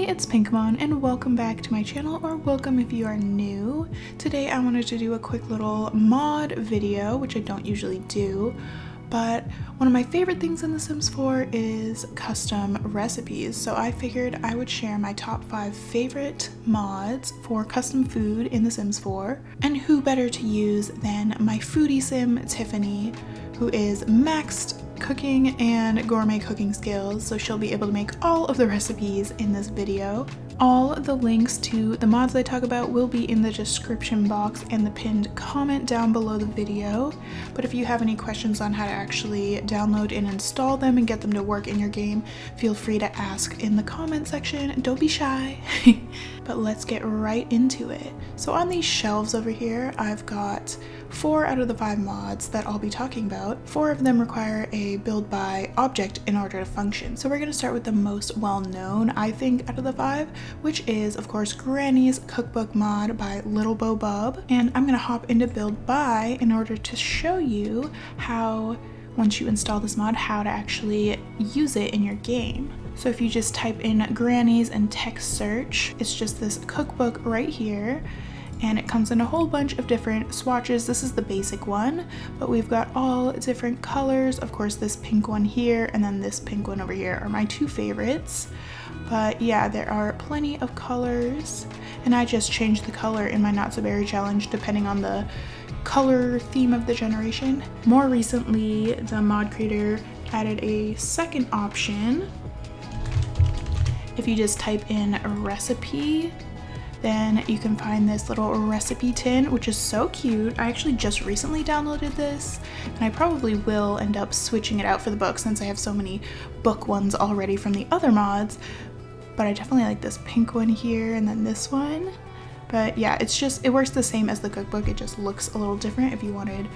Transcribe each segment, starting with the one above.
it's Pinkmon and welcome back to my channel, or welcome if you are new. Today I wanted to do a quick little mod video, which I don't usually do, but one of my favorite things in The Sims 4 is custom recipes. So I figured I would share my top 5 favorite mods for custom food in The Sims 4. And who better to use than my foodie sim, Tiffany, who is maxed cooking and gourmet cooking skills, so she'll be able to make all of the recipes in this video. All the links to the mods I talk about will be in the description box and the pinned comment down below the video, but if you have any questions on how to actually download and install them and get them to work in your game, feel free to ask in the comment section. Don't be shy. But let's get right into it. So on these shelves over here, I've got 4 out of the 5 mods that I'll be talking about. 4 of them require a build by object in order to function. So we're going to start with the most well-known, I think, out of the 5, which is, of course, Grannies Cookbook mod by Little Bo Bub. And I'm going to hop into build by in order to show you how, once you install this mod, how to actually use it in your game. So if you just type in Grannies and text search, it's just this cookbook right here, and it comes in a whole bunch of different swatches. This is the basic one, but we've got all different colors. Of course, this pink one here and then this pink one over here are my 2 favorites. But yeah, there are plenty of colors, and I just changed the color in my Not So Berry challenge depending on the color theme of the generation. More recently, the mod creator added a second option. If you just type in a recipe, then you can find this little recipe tin, which is so cute. I actually just recently downloaded this, and I probably will end up switching it out for the book since I have so many book ones already from the other mods. But I definitely like this pink one here and then this one. But yeah, it works the same as the cookbook, it just looks a little different if you wanted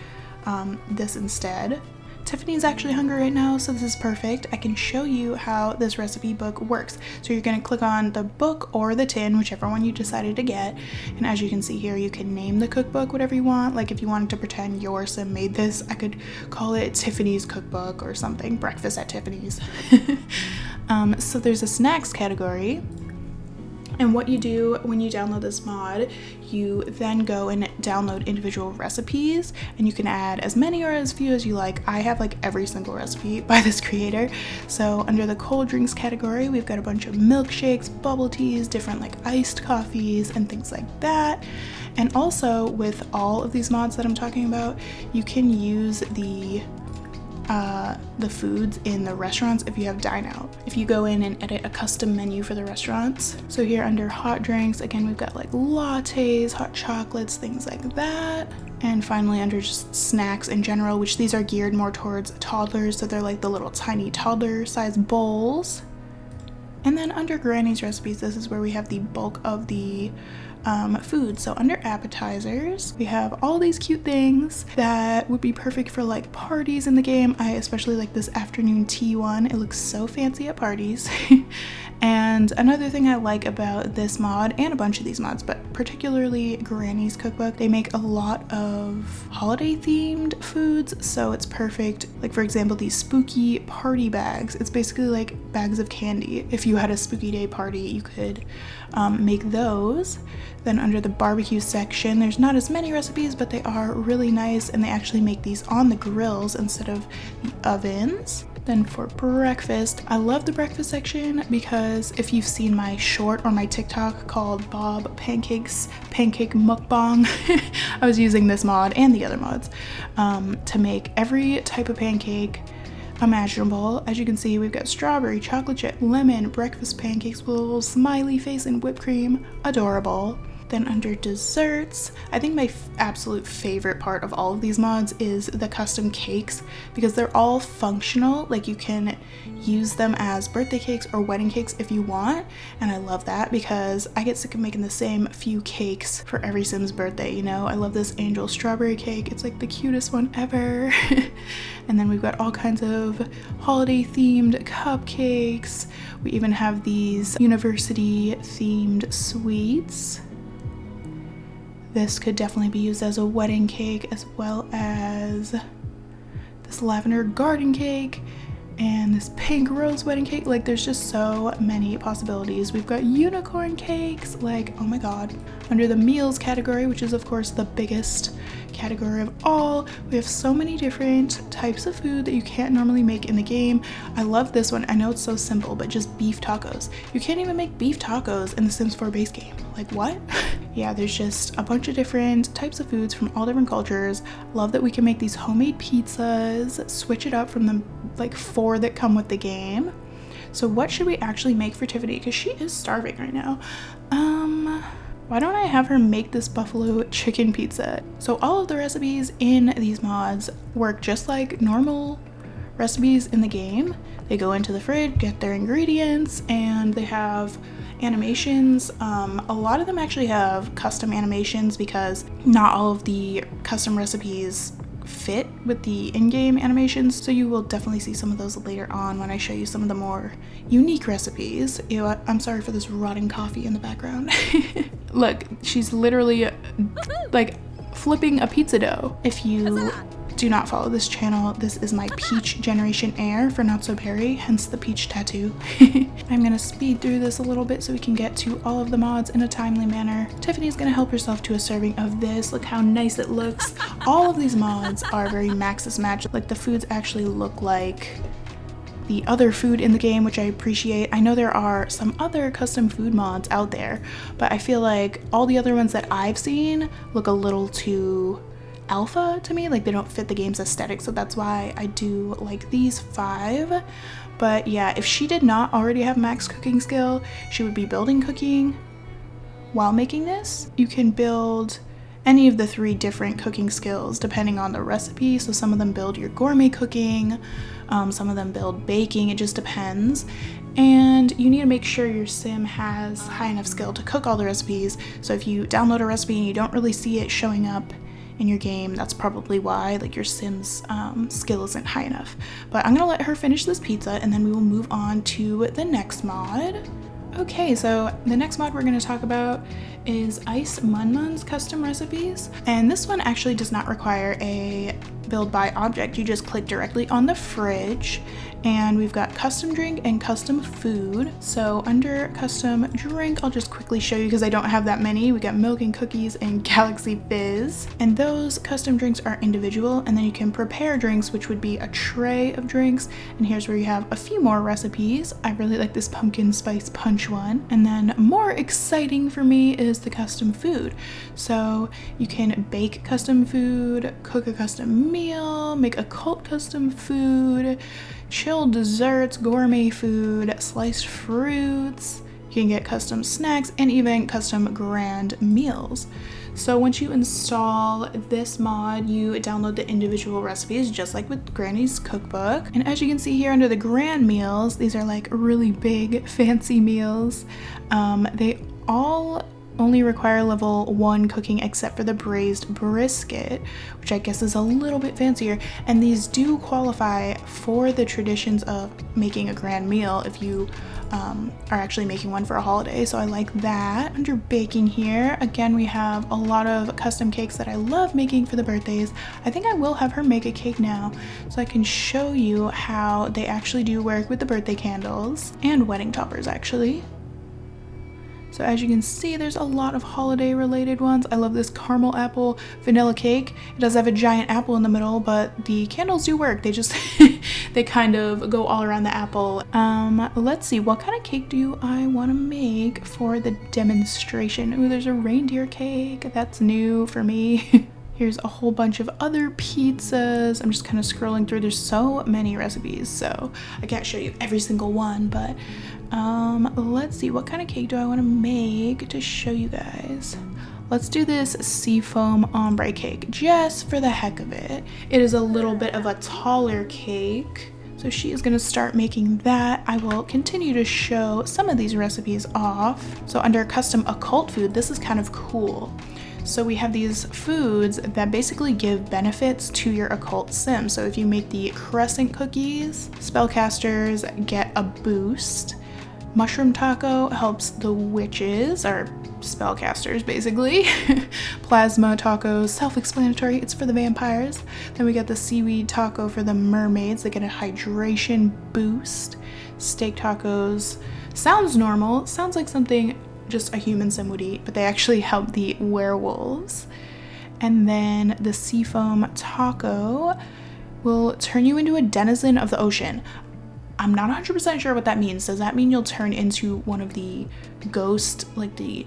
this instead. Tiffany's actually hungry right now, so this is perfect. I can show you how this recipe book works. So you're going to click on the book or the tin, whichever one you decided to get, and as you can see here, you can name the cookbook whatever you want. Like if you wanted to pretend your sim made this, I could call it Tiffany's Cookbook or something, breakfast at Tiffany's. So there's a snacks category. And what you do when you download this mod, you then go and download individual recipes, and you can add as many or as few as you like. I have like every single recipe by this creator. So under the cold drinks category, we've got a bunch of milkshakes, bubble teas, different like iced coffees and things like that. And also with all of these mods that I'm talking about, you can use the foods in the restaurants if you have dine out. If you go in and edit a custom menu for the restaurants. So here under hot drinks, again, we've got like lattes, hot chocolates, things like that. And finally under just snacks in general, which these are geared more towards toddlers, so they're like the little tiny toddler sized bowls. And then under Granny's recipes, this is where we have the bulk of the food. So under appetizers, we have all these cute things that would be perfect for like parties in the game. I especially like this afternoon tea one. It looks so fancy at parties. And another thing I like about this mod, and a bunch of these mods, but particularly Granny's Cookbook, they make a lot of holiday themed foods, so it's perfect. Like for example, these spooky party bags. It's basically like bags of candy. If you had a spooky day party, you could make those. Then under the barbecue section, there's not as many recipes, but they are really nice, and they actually make these on the grills instead of the ovens. Then for breakfast, I love the breakfast section because if you've seen my short or my TikTok called Bob Pancakes Pancake Mukbang, I was using this mod and the other mods to make every type of pancake imaginable. As you can see, we've got strawberry, chocolate chip, lemon, breakfast pancakes with a little smiley face and whipped cream. Adorable. Then under desserts, I think my absolute favorite part of all of these mods is the custom cakes, because they're all functional. Like you can use them as birthday cakes or wedding cakes if you want, and I love that because I get sick of making the same few cakes for every Sim's birthday, you know? I love this angel strawberry cake. It's like the cutest one ever. And then we've got all kinds of holiday themed cupcakes. We even have these university themed sweets. This could definitely be used as a wedding cake, as well as this lavender garden cake and this pink rose wedding cake. Like, there's just so many possibilities. We've got unicorn cakes, like, oh my god. Under the meals category, which is of course the biggest category of all, we have so many different types of food that you can't normally make in the game. I love this one. I know it's so simple, but just beef tacos. You can't even make beef tacos in the Sims 4 base game. Like, what? Yeah, there's just a bunch of different types of foods from all different cultures. Love that we can make these homemade pizzas, switch it up from the like 4 that come with the game. So what should we actually make for Tiffany? Because she is starving right now. Why don't I have her make this buffalo chicken pizza? So all of the recipes in these mods work just like normal recipes in the game. They go into the fridge, get their ingredients, and they have animations. A lot of them actually have custom animations because not all of the custom recipes fit with the in-game animations, so you will definitely see some of those later on when I show you some of the more unique recipes. Ew, I'm sorry for this rotting coffee in the background. Look, she's literally like flipping a pizza dough. If you do not follow this channel, this is my peach generation heir for Not So Berry, hence the peach tattoo. I'm gonna speed through this a little bit so we can get to all of the mods in a timely manner. Tiffany's gonna help herself to a serving of this. Look how nice it looks. All of these mods are very Maxis match. Like, the foods actually look like the other food in the game, which I appreciate. I know there are some other custom food mods out there, but I feel like all the other ones that I've seen look a little too alpha to me. Like, they don't fit the game's aesthetic, so that's why I do like these 5. But yeah, if she did not already have max cooking skill, she would be building cooking while making this. You can build any of the 3 different cooking skills depending on the recipe. So some of them build your gourmet cooking, some of them build baking, it just depends. And you need to make sure your sim has high enough skill to cook all the recipes. So if you download a recipe and you don't really see it showing up in your game, that's probably why, like, your sim's skill isn't high enough. But I'm gonna let her finish this pizza and then we will move on to the next mod. Okay, so the next mod we're going to talk about is icemunmun's custom recipes, and this one actually does not require a build by object. You just click directly on the fridge, and we've got custom drink and custom food. So under custom drink, I'll just quickly show you because I don't have that many. We got milk and cookies and Galaxy Fizz, and those custom drinks are individual, and then you can prepare drinks, which would be a tray of drinks, and here's where you have a few more recipes. I really like this pumpkin spice punch one. And then more exciting for me is the custom food. So you can bake custom food, cook a custom meal, make a cult custom food, chill desserts, gourmet food, sliced fruits. You can get custom snacks and even custom grand meals. So once you install this mod, you download the individual recipes just like with Grannies Cookbook. And as you can see here under the grand meals, these are like really big fancy meals. They all only require level 1 cooking except for the braised brisket, which I guess is a little bit fancier. And these do qualify for the traditions of making a grand meal if you are actually making one for a holiday, so I like that. Under baking here, again, we have a lot of custom cakes that I love making for the birthdays. I think I will have her make a cake now so I can show you how they actually do work with the birthday candles and wedding toppers actually. So as you can see, there's a lot of holiday related ones. I love this caramel apple vanilla cake. It does have a giant apple in the middle, but the candles do work. They just, they kind of go all around the apple. Let's see, what kind of cake do I want to make for the demonstration? Ooh, there's a reindeer cake. That's new for me. Here's a whole bunch of other pizzas. I'm just kind of scrolling through. There's so many recipes, so I can't show you every single one, but let's see, what kind of cake do I want to make to show you guys? Let's do this seafoam ombre cake just for the heck of it. It is a little bit of a taller cake, so she is going to start making that. I will continue to show some of these recipes off. So under custom occult food, this is kind of cool. So we have these foods that basically give benefits to your occult sim. So if you make the crescent cookies, spellcasters get a boost. Mushroom taco helps the witches, or spellcasters basically. Plasma taco, self-explanatory, it's for the vampires. Then we got the seaweed taco for the mermaids, they get a hydration boost. Steak tacos, sounds normal, sounds like something just a human sim would eat, but they actually help the werewolves. And then the seafoam taco will turn you into a denizen of the ocean. I'm not 100% sure what that means. Does that mean you'll turn into one of the ghost, like the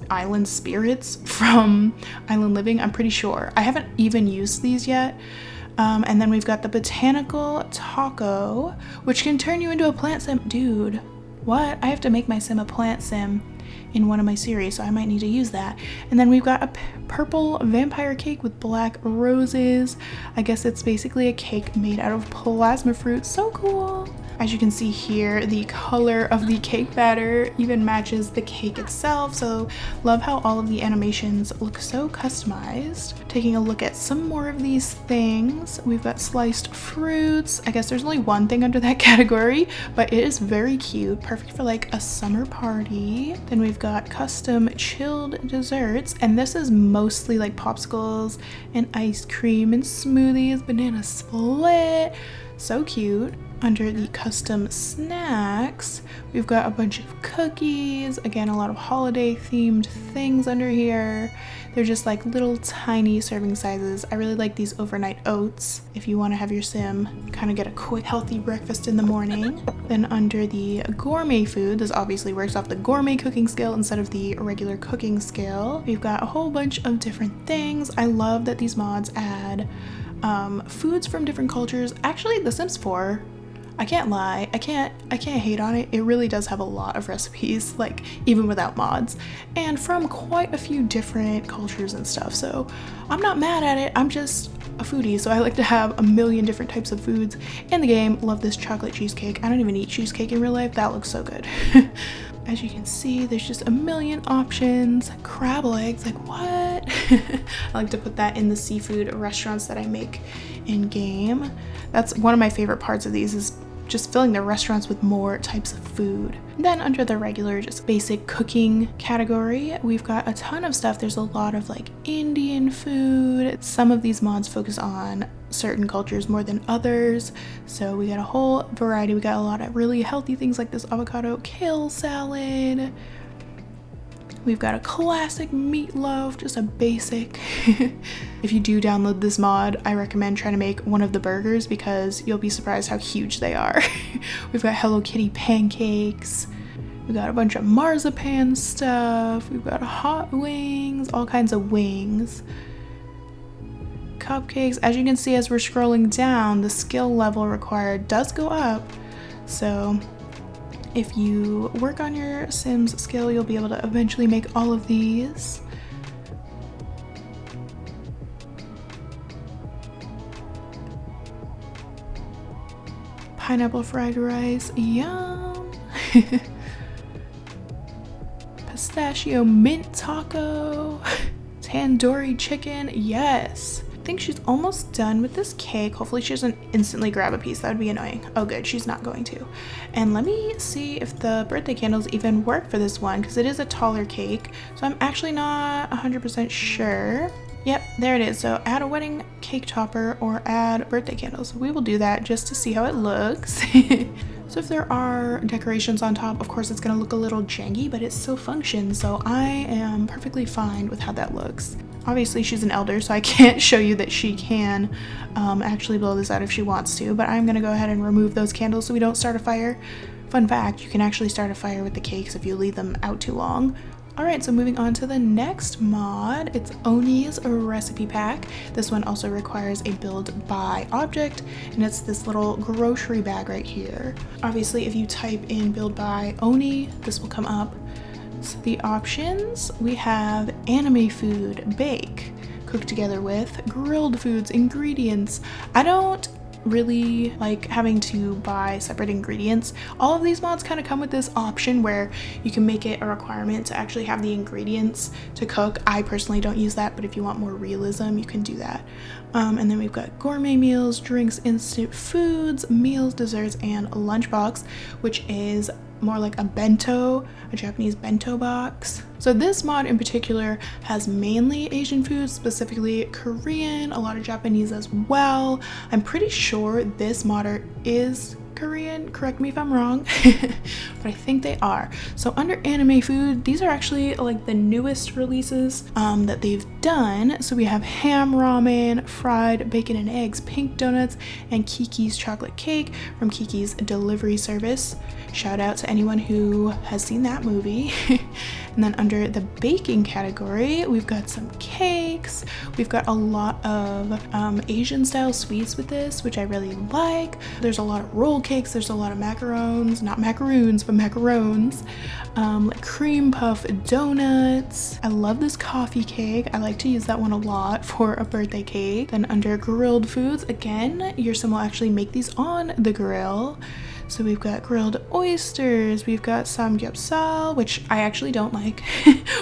island spirits from Island Living? I'm pretty sure. I haven't even used these yet. And then we've got the botanical taco, which can turn you into a plant sim. Dude, what? I have to make my sim a plant sim in one of my series, so I might need to use that. And then we've got a purple vampire cake with black roses. I guess it's basically a cake made out of plasma fruit. So cool. As you can see here, the color of the cake batter even matches the cake itself, so love how all of the animations look so customized. Taking a look at some more of these things, we've got sliced fruits. I guess there's only one thing under that category, but it is very cute, perfect for like a summer party. Then we've got custom chilled desserts, and this is mostly like popsicles and ice cream and smoothies, banana split. So cute. Under the custom snacks, we've got a bunch of cookies, again a lot of holiday themed things under here. They're just like little tiny serving sizes. I really like these overnight oats if you want to have your sim kind of get a quick healthy breakfast in the morning. Then under the gourmet food, this obviously works off the gourmet cooking scale instead of the regular cooking scale. We've got a whole bunch of different things. I love that these mods add foods from different cultures. Actually, The Sims 4, I can't lie, I can't hate on it. It really does have a lot of recipes, like even without mods, and from quite a few different cultures and stuff. So I'm not mad at it. I'm just a foodie, so I like to have a million different types of foods in the game. Love this chocolate cheesecake. I don't even eat cheesecake in real life. That looks so good. As you can see, there's just a million options. Crab legs, like what? I like to put that in the seafood restaurants that I make in game. That's one of my favorite parts of these, is just filling the restaurants with more types of food. Then under the regular just basic cooking category, we've got a ton of stuff. There's a lot of like Indian food. Some of these mods focus on certain cultures more than others, so we got a whole variety. We got a lot of really healthy things like this avocado kale salad. We've got a classic meatloaf, just a basic. If you do download this mod, I recommend trying to make one of the burgers because you'll be surprised how huge they are. We've got Hello Kitty pancakes. We've got a bunch of marzipan stuff. We've got hot wings, all kinds of wings. Cupcakes. As you can see, as we're scrolling down, the skill level required does go up. So if you work on your Sims skill, you'll be able to eventually make all of these. Pineapple fried rice, yum. Pistachio mint taco. Tandoori chicken, yes. I think she's almost done with this cake. Hopefully she doesn't instantly grab a piece. That would be annoying. Oh good, she's not going to. And let me see if the birthday candles even work for this one, because it is a taller cake, so I'm actually not 100% sure. Yep, there it is. So add a wedding cake topper or add birthday candles. We will do that just to see how it looks. So if there are decorations on top, of course it's gonna look a little janky, but it still functions, so I am perfectly fine with how that looks. Obviously she's an elder, so I can't show you that she can actually blow this out if she wants to, but I'm gonna go ahead and remove those candles so we don't start a fire. Fun fact, you can actually start a fire with the cakes if you leave them out too long. Alright, so moving on to the next mod, it's Oni's recipe pack. This one also requires a build by object, and it's this little grocery bag right here. Obviously, if you type in build by Oni, this will come up. So the options, we have anime food, bake, cook together with, grilled foods, ingredients. I don't really like having to buy separate ingredients. All of these mods kind of come with this option where you can make it a requirement to actually have the ingredients to cook. I personally don't use that, but if you want more realism, you can do that. And then we've got gourmet meals, drinks, instant foods, meals, desserts, and lunchbox, which is more like a Japanese bento box. So this mod in particular has mainly Asian food, specifically Korean, a lot of Japanese as well. I'm pretty sure this modder is Korean, correct me if I'm wrong, but I think they are. So under anime food, these are actually like the newest releases that they've done. So we have ham ramen, fried bacon and eggs, pink donuts, and Kiki's chocolate cake from Kiki's delivery service. Shout out to anyone who has seen that movie. And then under the baking category, we've got some cakes. We've got a lot of Asian style sweets with this, which I really like. There's a lot of roll cakes. There's a lot of macarons, not macaroons, but macarons. Like cream puff donuts. I love this coffee cake. I like to use that one a lot for a birthday cake. Then under grilled foods, again, your sim will actually make these on the grill. So we've got grilled oysters, we've got samgyeopsal, which I actually don't like.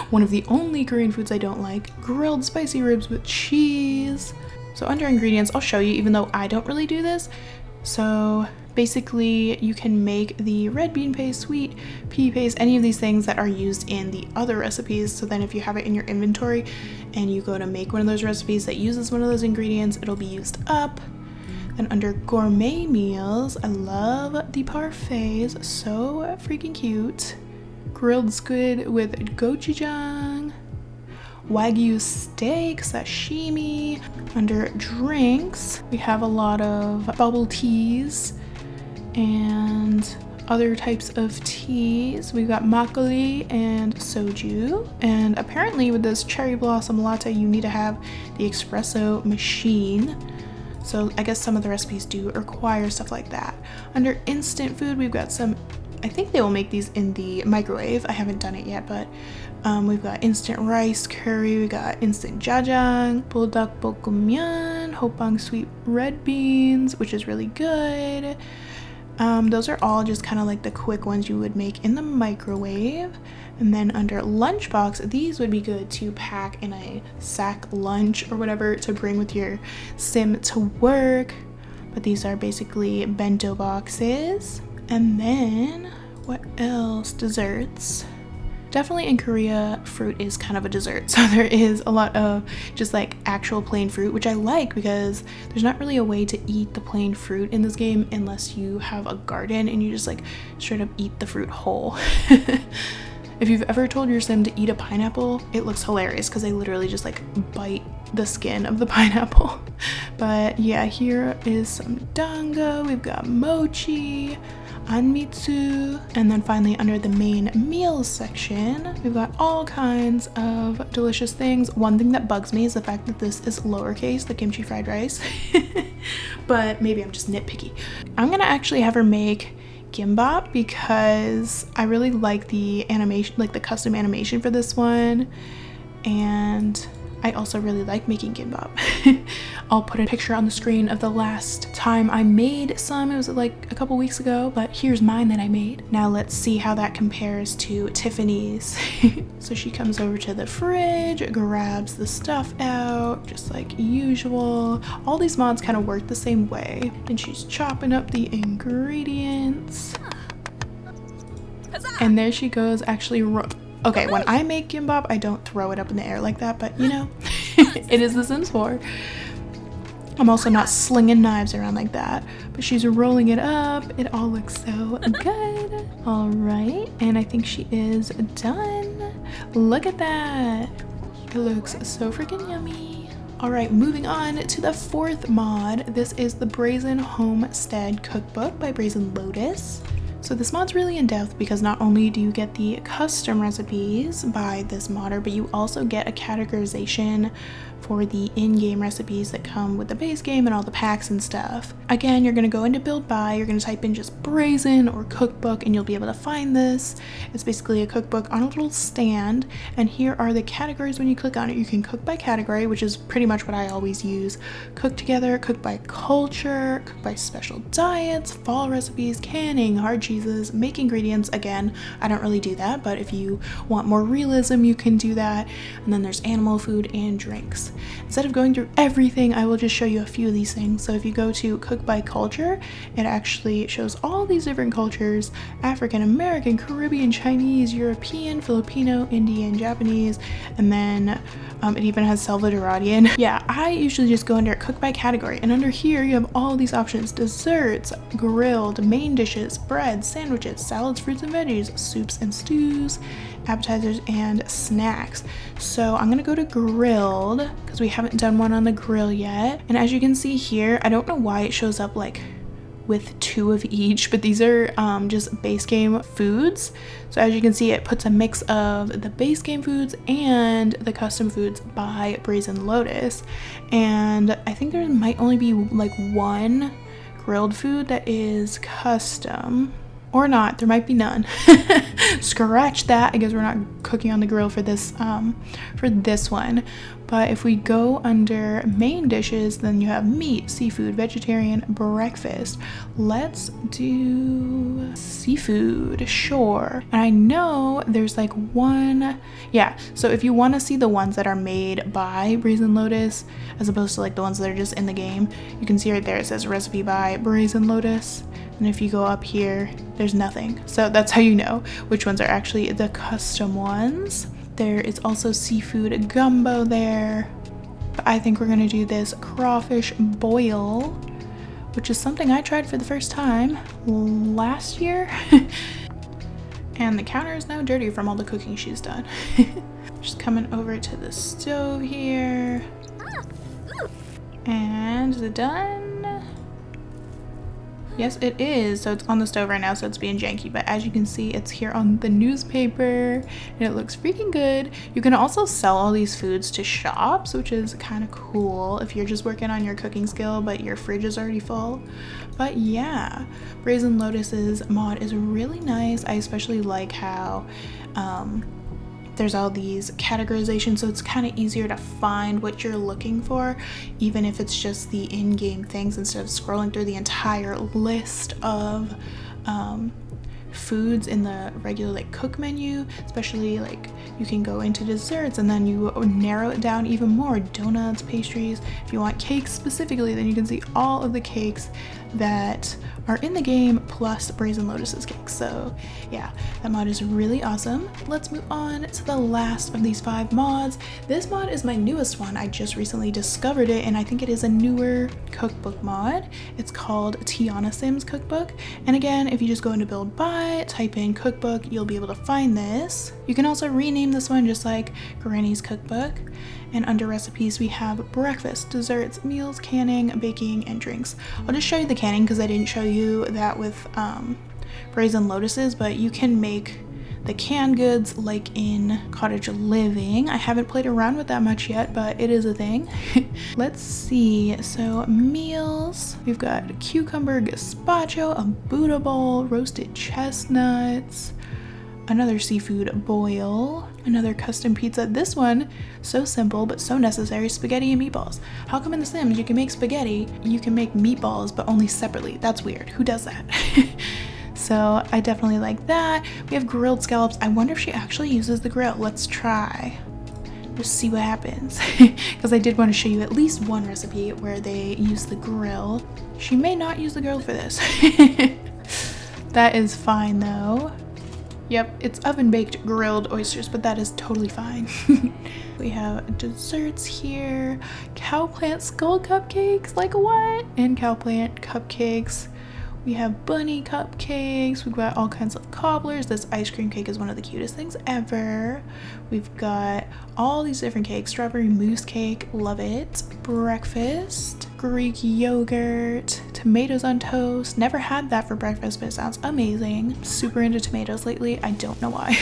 One of the only Korean foods I don't like. Grilled spicy ribs with cheese. So under ingredients, I'll show you, even though I don't really do this. So basically you can make the red bean paste, sweet pea paste, any of these things that are used in the other recipes. So then if you have it in your inventory and you go to make one of those recipes that uses one of those ingredients, it'll be used up. Then under gourmet meals, I love the parfaits, so freaking cute. Grilled squid with gochujang, wagyu steak, sashimi. Under drinks, we have a lot of bubble teas and other types of teas. We've got makgeolli and soju. And apparently with this cherry blossom latte, you need to have the espresso machine. So I guess some of the recipes do require stuff like that. Under instant food, we've got some, I think they will make these in the microwave. I haven't done it yet, but we've got instant rice curry, we got instant jajang, buldak bokkeummyeon, hoppang sweet red beans, which is really good. Those are all just kind of like the quick ones you would make in the microwave. And then under lunchbox, these would be good to pack in a sack lunch or whatever to bring with your sim to work. But these are basically bento boxes. And then what else? Desserts. Definitely in Korea, fruit is kind of a dessert. So there is a lot of just like actual plain fruit, which I like because there's not really a way to eat the plain fruit in this game unless you have a garden and you just like straight up eat the fruit whole. If you've ever told your sim to eat a pineapple, it looks hilarious because they literally just like bite the skin of the pineapple. But yeah, here is some dango, we've got mochi, anmitsu, and then finally under the main meals section, we've got all kinds of delicious things. One thing that bugs me is the fact that this is lowercase, the kimchi fried rice, but maybe I'm just nitpicky. I'm gonna actually have her make gimbap because I really like the animation, like the custom animation for this one, and I also really like making gimbap. I'll put a picture on the screen of the last time I made some. It was like a couple weeks ago, but here's mine that I made. Now let's see how that compares to Tiffany's. So she comes over to the fridge, grabs the stuff out, just like usual. All these mods kind of work the same way. And she's chopping up the ingredients. And there she goes, actually okay, when I make gimbap, I don't throw it up in the air like that, but you know, it is The Sims 4. I'm also not slinging knives around like that, but she's rolling it up. It all looks so good. All right, and I think she is done. Look at that. It looks so freaking yummy. All right, moving on to the fourth mod. This is the Brazen Homestead Cookbook by Brazen Lotus. So this mod's really in depth because not only do you get the custom recipes by this modder, but you also get a categorization for the in-game recipes that come with the base game and all the packs and stuff. Again, you're going to go into build by, you're going to type in just Brazen or cookbook and you'll be able to find this. It's basically a cookbook on a little stand, and here are the categories when you click on it. You can cook by category, which is pretty much what I always use. Cook together, cook by culture, cook by special diets, fall recipes, canning, hard cheeses, make ingredients. Again, I don't really do that, but if you want more realism, you can do that. And then there's animal food and drinks. Instead of going through everything, I will just show you a few of these things. So if you go to Cook by Culture, it actually shows all these different cultures: African American, Caribbean, Chinese, European, Filipino, Indian, Japanese, and then it even has Salvadorian. Yeah, I usually just go under Cook by category, and under here you have all these options: desserts, grilled, main dishes, bread, sandwiches, salads, fruits and veggies, soups and stews, appetizers, and snacks. So I'm gonna go to grilled because we haven't done one on the grill yet. And as you can see here, I don't know why it shows up like with 2 of each, but these are just base game foods. So as you can see, it puts a mix of the base game foods and the custom foods by Brazen Lotus. And I think there might only be like 1 grilled food that is custom, or not. There might be none. Scratch that. I guess we're not cooking on the grill for this one. But if we go under main dishes, then you have meat, seafood, vegetarian, breakfast. Let's do seafood, sure. And I know there's like 1, yeah. So if you want to see the ones that are made by Brazen Lotus, as opposed to like the ones that are just in the game, you can see right there it says recipe by Brazen Lotus. And if you go up here, there's nothing. So that's how you know which ones are actually the custom ones. There is also seafood gumbo there. But I think we're gonna do this crawfish boil, which is something I tried for the first time last year. And the counter is now dirty from all the cooking she's done. Just coming over to the stove here. And is it done? Yes, it is. So it's on the stove right now, so it's being janky, but as you can see, it's here on the newspaper and it looks freaking good. You can also sell all these foods to shops, which is kind of cool if you're just working on your cooking skill but your fridge is already full. But yeah, Brazen Lotus's mod is really nice. I especially like how there's all these categorizations, so it's kind of easier to find what you're looking for, even if it's just the in-game things, instead of scrolling through the entire list of foods in the regular like cook menu. Especially like you can go into desserts and then you narrow it down even more: donuts, pastries. If you want cakes specifically, then you can see all of the cakes that are in the game plus Brazen Lotus's cakes. So yeah, that mod is really awesome. Let's move on to the last of these 5 mods. This mod is my newest one. I just recently discovered it, and I think it is a newer cookbook mod. It's called TianaSims Cookbook. And again, if you just go into build by, type in cookbook, you'll be able to find this. You can also rename this one just like Grannies Cookbook. And under recipes, we have breakfast, desserts, meals, canning, baking, and drinks. I'll just show you the canning because I didn't show you that with Brazen Lotus's, but you can make the canned goods like in Cottage Living. I haven't played around with that much yet, but it is a thing. Let's see. So meals, we've got cucumber gazpacho, a Buddha bowl, roasted chestnuts, another seafood boil, another custom pizza. This one, so simple but so necessary: spaghetti and meatballs. How come in The Sims you can make spaghetti, you can make meatballs, but only separately? That's weird. Who does that? So I definitely like that. We have grilled scallops. I wonder if she actually uses the grill. Let's try. Just see what happens. Because I did want to show you at least one recipe where they use the grill. She may not use the grill for this. That is fine though. Yep, it's oven-baked grilled oysters, but that is totally fine. We have desserts here. Cowplant skull cupcakes, like what? And cowplant cupcakes. We have bunny cupcakes. We've got all kinds of cobblers. This ice cream cake is one of the cutest things ever. We've got all these different cakes. Strawberry mousse cake, love it. Breakfast, Greek yogurt, tomatoes on toast. Never had that for breakfast, but it sounds amazing. Super into tomatoes lately. I don't know why.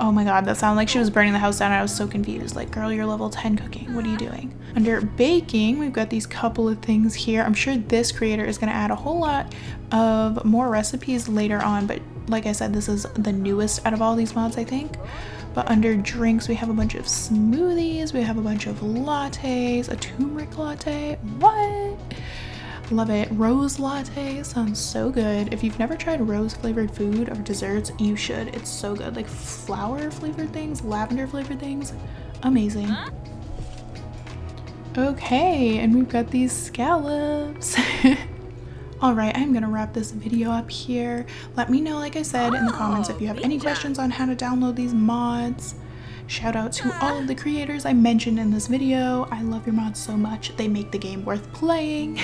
Oh my god, that sounded like she was burning the house down. I was so confused. Like, girl, you're level 10 cooking. What are you doing? Under baking, we've got these couple of things here. I'm sure this creator is going to add a whole lot of more recipes later on, but like I said, this is the newest out of all these mods, I think. But under drinks, we have a bunch of smoothies. We have a bunch of lattes, a turmeric latte. What? Love it. Rose latte sounds so good. If you've never tried rose flavored food or desserts, you should. It's so good. Like flower flavored things, lavender flavored things. Amazing. Okay, and we've got these scallops. Alright, I'm gonna wrap this video up here. Let me know, like I said, in the comments if you have any questions on how to download these mods. Shout out to all of the creators I mentioned in this video. I love your mods so much. They make the game worth playing.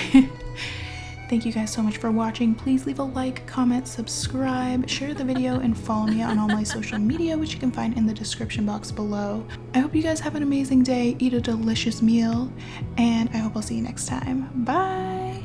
Thank you guys so much for watching. Please leave a like, comment, subscribe, share the video, and follow me on all my social media, which you can find in the description box below. I hope you guys have an amazing day, eat a delicious meal, and I hope I'll see you next time. Bye!